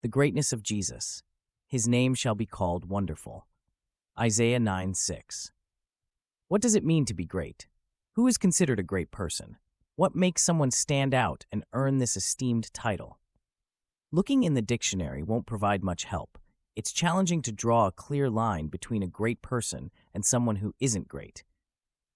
The greatness of Jesus. His name shall be called Wonderful. Isaiah 9:6. What does it mean to be great? Who is considered a great person? What makes someone stand out and earn this esteemed title? Looking in the dictionary won't provide much help. It's challenging to draw a clear line between a great person and someone who isn't great.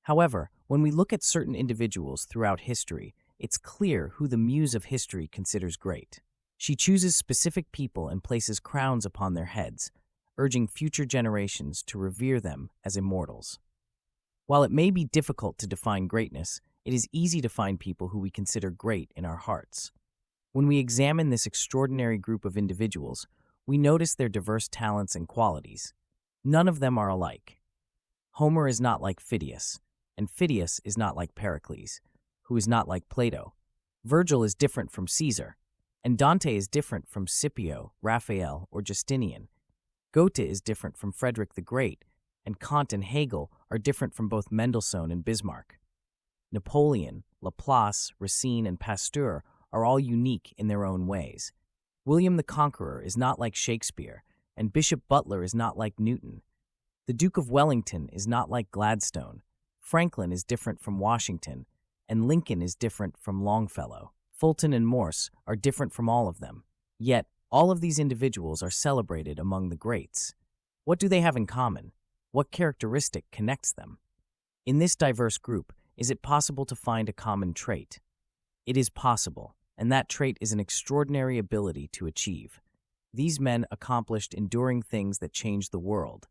However, when we look at certain individuals throughout history, it's clear who the muse of history considers great. She chooses specific people and places crowns upon their heads, urging future generations to revere them as immortals. While it may be difficult to define greatness, it is easy to find people who we consider great in our hearts. When we examine this extraordinary group of individuals, we notice their diverse talents and qualities. None of them are alike. Homer is not like Phidias, and Phidias is not like Pericles, who is not like Plato. Virgil is different from Caesar, and Dante is different from Scipio, Raphael, or Justinian. Goethe is different from Frederick the Great, and Kant and Hegel are different from both Mendelssohn and Bismarck. Napoleon, Laplace, Racine, and Pasteur are all unique in their own ways. William the Conqueror is not like Shakespeare, and Bishop Butler is not like Newton. The Duke of Wellington is not like Gladstone. Franklin is different from Washington, and Lincoln is different from Longfellow. Fulton and Morse are different from all of them. Yet, all of these individuals are celebrated among the greats. What do they have in common? What characteristic connects them? In this diverse group, is it possible to find a common trait? It is possible, and that trait is an extraordinary ability to achieve. These men accomplished enduring things that changed the world.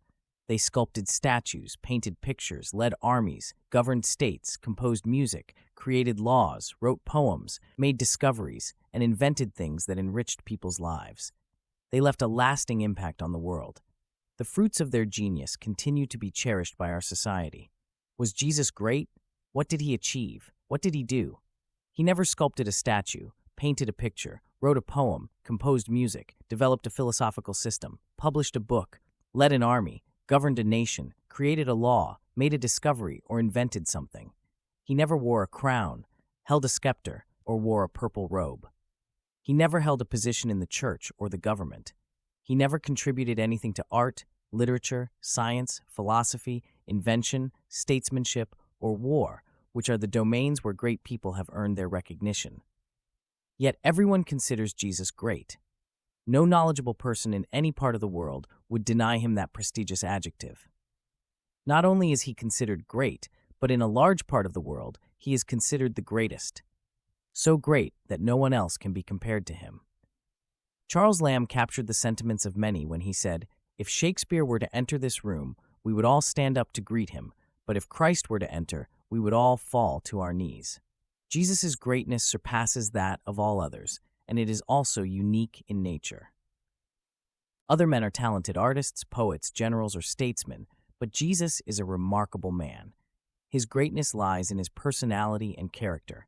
They sculpted statues, painted pictures, led armies, governed states, composed music, created laws, wrote poems, made discoveries, and invented things that enriched people's lives. They left a lasting impact on the world. The fruits of their genius continue to be cherished by our society. Was Jesus great? What did he achieve? What did he do? He never sculpted a statue, painted a picture, wrote a poem, composed music, developed a philosophical system, published a book, led an army, governed a nation, created a law, made a discovery, or invented something. He never wore a crown, held a scepter, or wore a purple robe. He never held a position in the church or the government. He never contributed anything to art, literature, science, philosophy, invention, statesmanship, or war, which are the domains where great people have earned their recognition. Yet everyone considers Jesus great. No knowledgeable person in any part of the world would deny him that prestigious adjective. Not only is he considered great, but in a large part of the world, he is considered the greatest. So great that no one else can be compared to him. Charles Lamb captured the sentiments of many when he said, "If Shakespeare were to enter this room, we would all stand up to greet him, but if Christ were to enter, we would all fall to our knees." Jesus' greatness surpasses that of all others, and it is also unique in nature. Other men are talented artists, poets, generals, or statesmen, but Jesus is a remarkable man. His greatness lies in his personality and character.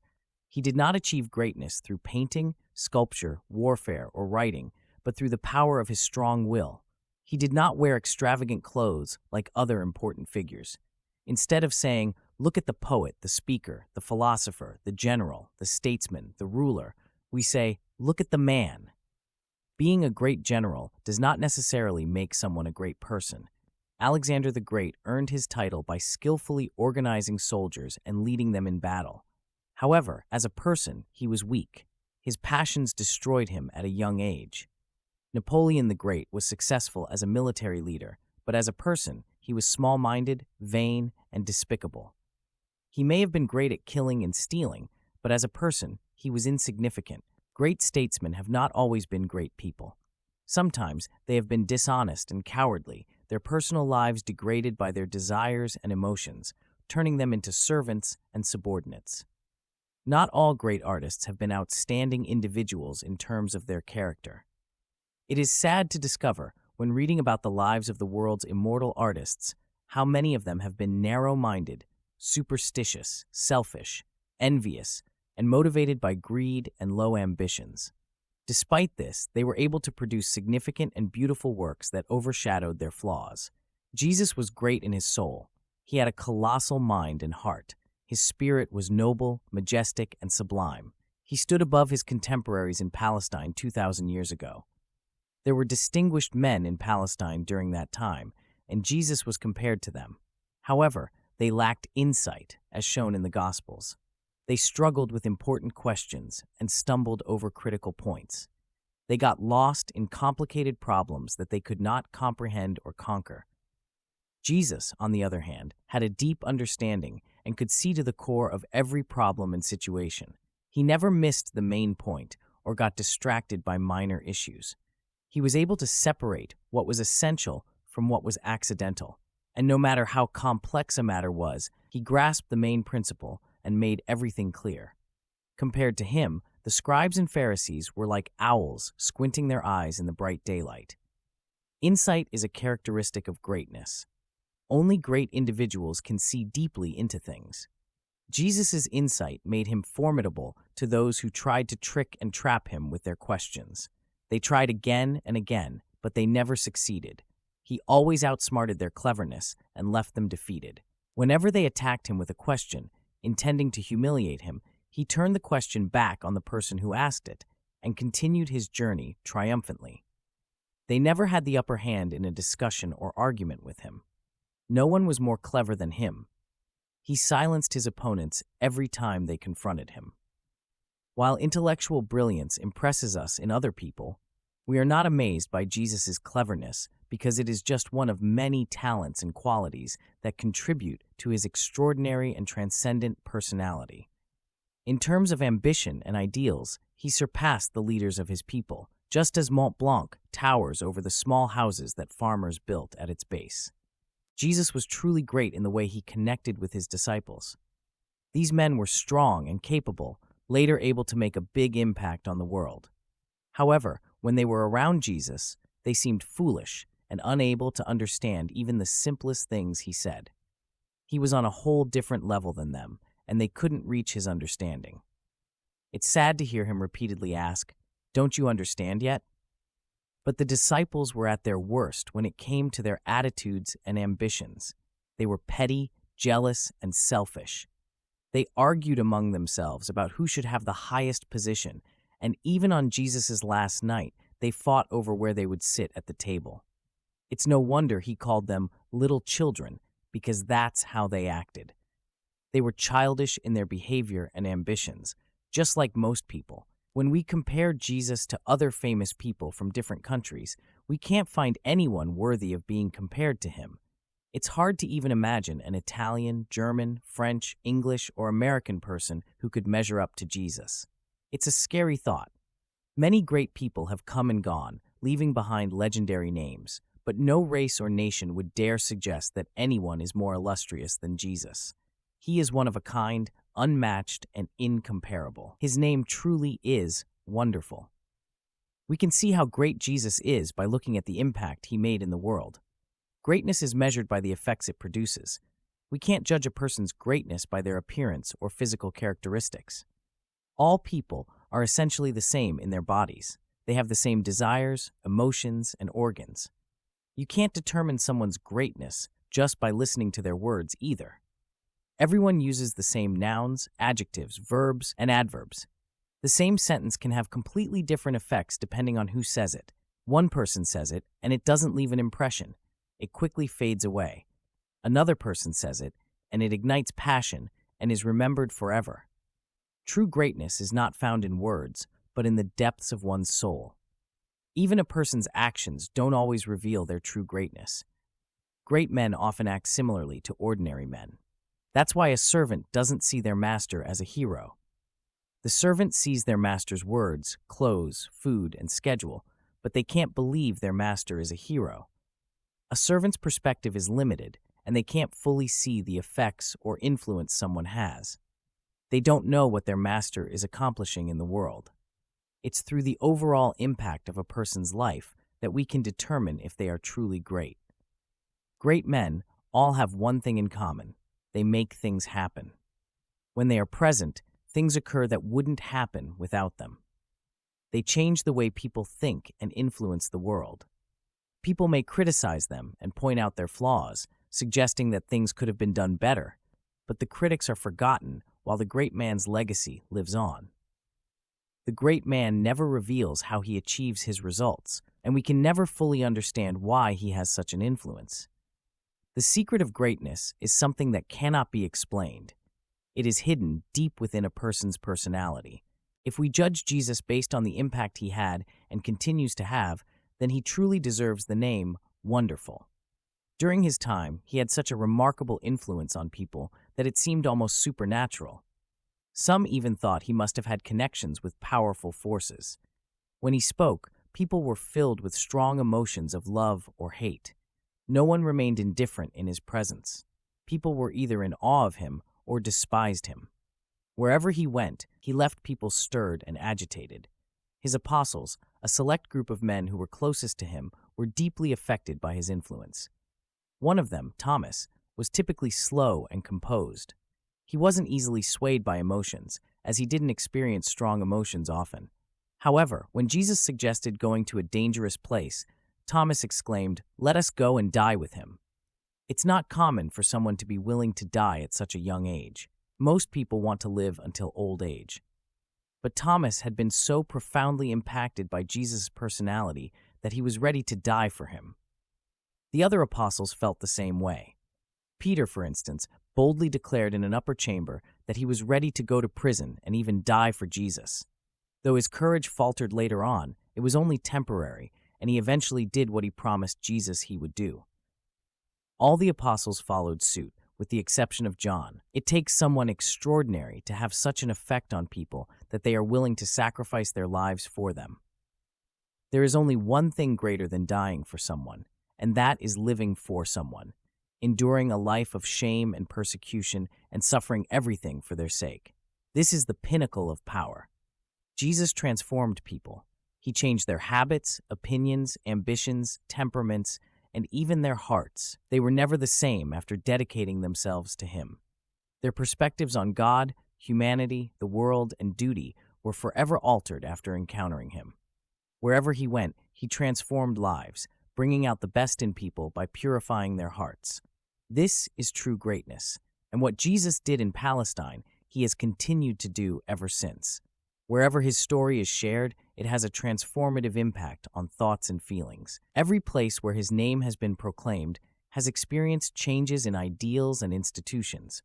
He did not achieve greatness through painting, sculpture, warfare, or writing, but through the power of his strong will. He did not wear extravagant clothes like other important figures. Instead of saying, "Look at the poet, the speaker, the philosopher, the general, the statesman, the ruler," we say, "Look at the man." Being a great general does not necessarily make someone a great person. Alexander the Great earned his title by skillfully organizing soldiers and leading them in battle. However, as a person, he was weak. His passions destroyed him at a young age. Napoleon the Great was successful as a military leader, but as a person, he was small-minded, vain, and despicable. He may have been great at killing and stealing, but as a person, he was insignificant. Great statesmen have not always been great people. Sometimes they have been dishonest and cowardly, their personal lives degraded by their desires and emotions, turning them into servants and subordinates. Not all great artists have been outstanding individuals in terms of their character. It is sad to discover, when reading about the lives of the world's immortal artists, how many of them have been narrow-minded, superstitious, selfish, envious, and motivated by greed and low ambitions. Despite this, they were able to produce significant and beautiful works that overshadowed their flaws. Jesus was great in his soul. He had a colossal mind and heart. His spirit was noble, majestic, and sublime. He stood above his contemporaries in Palestine 2,000 years ago. There were distinguished men in Palestine during that time, and Jesus was compared to them. However, they lacked insight, as shown in the Gospels. They struggled with important questions and stumbled over critical points. They got lost in complicated problems that they could not comprehend or conquer. Jesus, on the other hand, had a deep understanding and could see to the core of every problem and situation. He never missed the main point or got distracted by minor issues. He was able to separate what was essential from what was accidental, and no matter how complex a matter was, he grasped the main principle and made everything clear. Compared to him, the scribes and Pharisees were like owls squinting their eyes in the bright daylight. Insight is a characteristic of greatness. Only great individuals can see deeply into things. Jesus' insight made him formidable to those who tried to trick and trap him with their questions. They tried again and again, but they never succeeded. He always outsmarted their cleverness and left them defeated. Whenever they attacked him with a question, intending to humiliate him, he turned the question back on the person who asked it and continued his journey triumphantly. They never had the upper hand in a discussion or argument with him. No one was more clever than him. He silenced his opponents every time they confronted him. While intellectual brilliance impresses us in other people, we are not amazed by Jesus' cleverness because it is just one of many talents and qualities that contribute to his extraordinary and transcendent personality. In terms of ambition and ideals, he surpassed the leaders of his people, just as Mont Blanc towers over the small houses that farmers built at its base. Jesus was truly great in the way he connected with his disciples. These men were strong and capable, later able to make a big impact on the world. However, when they were around Jesus, they seemed foolish and unable to understand even the simplest things he said. He was on a whole different level than them, and they couldn't reach his understanding. It's sad to hear him repeatedly ask, "Don't you understand yet?" But the disciples were at their worst when it came to their attitudes and ambitions. They were petty, jealous, and selfish. They argued among themselves about who should have the highest position, and even on Jesus' last night, they fought over where they would sit at the table. It's no wonder he called them little children, because that's how they acted. They were childish in their behavior and ambitions, just like most people. When we compare Jesus to other famous people from different countries, we can't find anyone worthy of being compared to him. It's hard to even imagine an Italian, German, French, English, or American person who could measure up to Jesus. It's a scary thought. Many great people have come and gone, leaving behind legendary names, but no race or nation would dare suggest that anyone is more illustrious than Jesus. He is one of a kind, unmatched, and incomparable. His name truly is wonderful. We can see how great Jesus is by looking at the impact he made in the world. Greatness is measured by the effects it produces. We can't judge a person's greatness by their appearance or physical characteristics. All people are essentially the same in their bodies. They have the same desires, emotions, and organs. You can't determine someone's greatness just by listening to their words either. Everyone uses the same nouns, adjectives, verbs, and adverbs. The same sentence can have completely different effects depending on who says it. One person says it, and it doesn't leave an impression. It quickly fades away. Another person says it, and it ignites passion and is remembered forever. True greatness is not found in words, but in the depths of one's soul. Even a person's actions don't always reveal their true greatness. Great men often act similarly to ordinary men. That's why a servant doesn't see their master as a hero. The servant sees their master's words, clothes, food, and schedule, but they can't believe their master is a hero. A servant's perspective is limited, and they can't fully see the effects or influence someone has. They don't know what their master is accomplishing in the world. It's through the overall impact of a person's life that we can determine if they are truly great. Great men all have one thing in common. They make things happen. When they are present, things occur that wouldn't happen without them. They change the way people think and influence the world. People may criticize them and point out their flaws, suggesting that things could have been done better, but the critics are forgotten while the great man's legacy lives on. The great man never reveals how he achieves his results, and we can never fully understand why he has such an influence. The secret of greatness is something that cannot be explained. It is hidden deep within a person's personality. If we judge Jesus based on the impact he had and continues to have, then he truly deserves the name Wonderful. During his time, he had such a remarkable influence on people that it seemed almost supernatural. Some even thought he must have had connections with powerful forces. When he spoke, people were filled with strong emotions of love or hate. No one remained indifferent in his presence. People were either in awe of him or despised him. Wherever he went, he left people stirred and agitated. His apostles, a select group of men who were closest to him, were deeply affected by his influence. One of them, Thomas, was typically slow and composed. He wasn't easily swayed by emotions, as he didn't experience strong emotions often. However, when Jesus suggested going to a dangerous place, Thomas exclaimed, "Let us go and die with him." It's not common for someone to be willing to die at such a young age. Most people want to live until old age. But Thomas had been so profoundly impacted by Jesus' personality that he was ready to die for him. The other apostles felt the same way. Peter, for instance, boldly declared in an upper chamber that he was ready to go to prison and even die for Jesus. Though his courage faltered later on, it was only temporary, and he eventually did what he promised Jesus he would do. All the apostles followed suit, with the exception of John. It takes someone extraordinary to have such an effect on people that they are willing to sacrifice their lives for them. There is only one thing greater than dying for someone, and that is living for someone, enduring a life of shame and persecution and suffering everything for their sake. This is the pinnacle of power. Jesus transformed people. He changed their habits, opinions, ambitions, temperaments, and even their hearts. They were never the same after dedicating themselves to him. Their perspectives on God, humanity, the world, and duty were forever altered after encountering him. Wherever he went, he transformed lives, bringing out the best in people by purifying their hearts. This is true greatness, and what Jesus did in Palestine, he has continued to do ever since. Wherever his story is shared, it has a transformative impact on thoughts and feelings. Every place where his name has been proclaimed has experienced changes in ideals and institutions.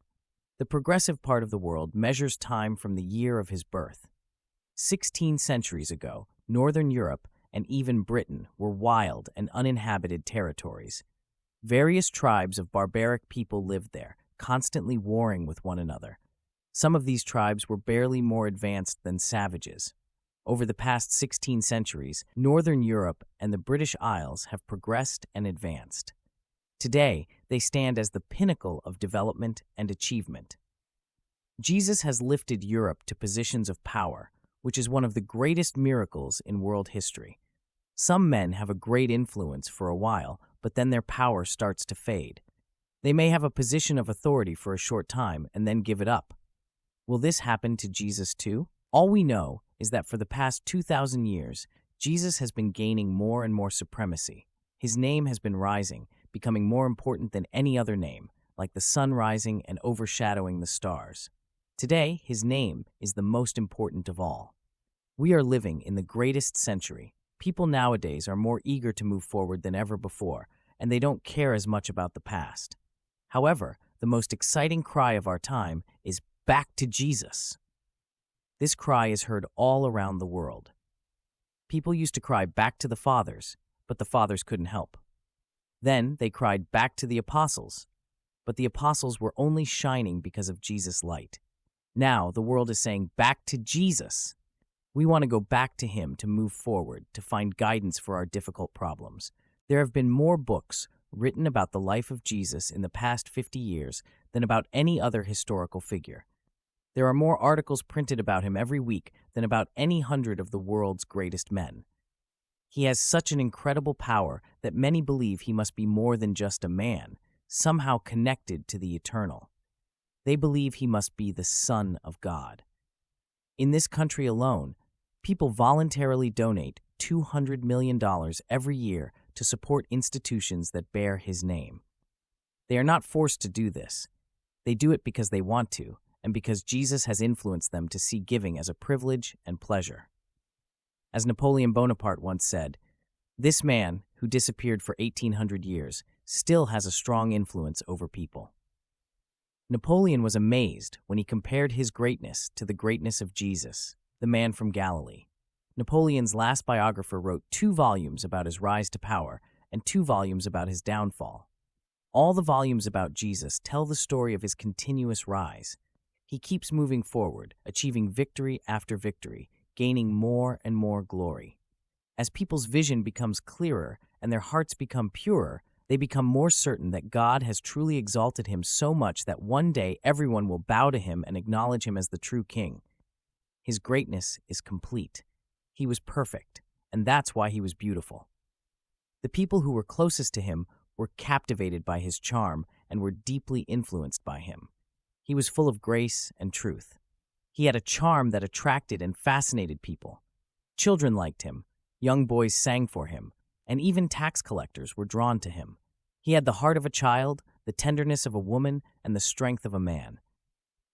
The progressive part of the world measures time from the year of his birth. 16 centuries ago, Northern Europe and even Britain were wild and uninhabited territories. Various tribes of barbaric people lived there, constantly warring with one another. Some of these tribes were barely more advanced than savages. Over the past 16 centuries, Northern Europe and the British Isles have progressed and advanced. Today, they stand as the pinnacle of development and achievement. Jesus has lifted Europe to positions of power, which is one of the greatest miracles in world history. Some men have a great influence for a while, but then their power starts to fade. They may have a position of authority for a short time and then give it up. Will this happen to Jesus too? All we know is that for the past 2,000 years, Jesus has been gaining more and more supremacy. His name has been rising, becoming more important than any other name, like the sun rising and overshadowing the stars. Today, his name is the most important of all. We are living in the greatest century. People nowadays are more eager to move forward than ever before, and they don't care as much about the past. However, the most exciting cry of our time is "Back to Jesus." This cry is heard all around the world. People used to cry back to the fathers, but the fathers couldn't help. Then they cried back to the apostles, but the apostles were only shining because of Jesus' light. Now the world is saying back to Jesus. We want to go back to him to move forward, to find guidance for our difficult problems. There have been more books written about the life of Jesus in the past 50 years than about any other historical figure. There are more articles printed about him every week than about any 100 of the world's greatest men. He has such an incredible power that many believe he must be more than just a man, somehow connected to the eternal. They believe he must be the Son of God. In this country alone, people voluntarily donate $200 million every year to support institutions that bear his name. They are not forced to do this. They do it because they want to, and because Jesus has influenced them to see giving as a privilege and pleasure. As Napoleon Bonaparte once said, This man, who disappeared for 1800 years, still has a strong influence over people. Napoleon was amazed when he compared his greatness to the greatness of Jesus, the man from Galilee. Napoleon's last biographer wrote 2 volumes about his rise to power and 2 volumes about his downfall. All the volumes about Jesus tell the story of his continuous rise. He keeps moving forward, achieving victory after victory, gaining more and more glory. As people's vision becomes clearer and their hearts become purer, they become more certain that God has truly exalted him so much that one day everyone will bow to him and acknowledge him as the true king. His greatness is complete. He was perfect, and that's why he was beautiful. The people who were closest to him were captivated by his charm and were deeply influenced by him. He was full of grace and truth. He had a charm that attracted and fascinated people. Children liked him, young boys sang for him, and even tax collectors were drawn to him. He had the heart of a child, the tenderness of a woman, and the strength of a man.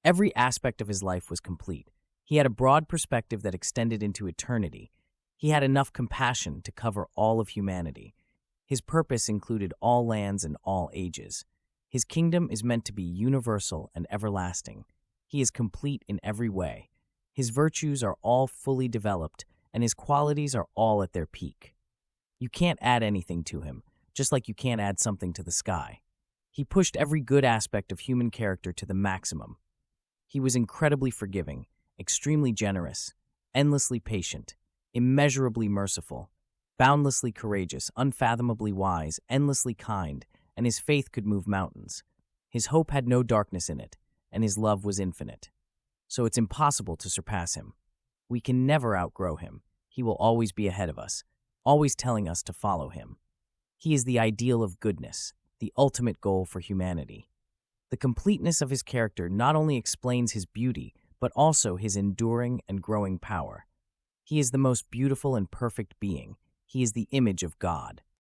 Every aspect of his life was complete. He had a broad perspective that extended into eternity. He had enough compassion to cover all of humanity. His purpose included all lands and all ages. His kingdom is meant to be universal and everlasting. He is complete in every way. His virtues are all fully developed, and his qualities are all at their peak. You can't add anything to him, just like you can't add something to the sky. He pushed every good aspect of human character to the maximum. He was incredibly forgiving, extremely generous, endlessly patient, immeasurably merciful, boundlessly courageous, unfathomably wise, endlessly kind, and his faith could move mountains. His hope had no darkness in it, and his love was infinite. So it's impossible to surpass him. We can never outgrow him. He will always be ahead of us, always telling us to follow him. He is the ideal of goodness, the ultimate goal for humanity. The completeness of his character not only explains his beauty, but also his enduring and growing power. He is the most beautiful and perfect being. He is the image of God.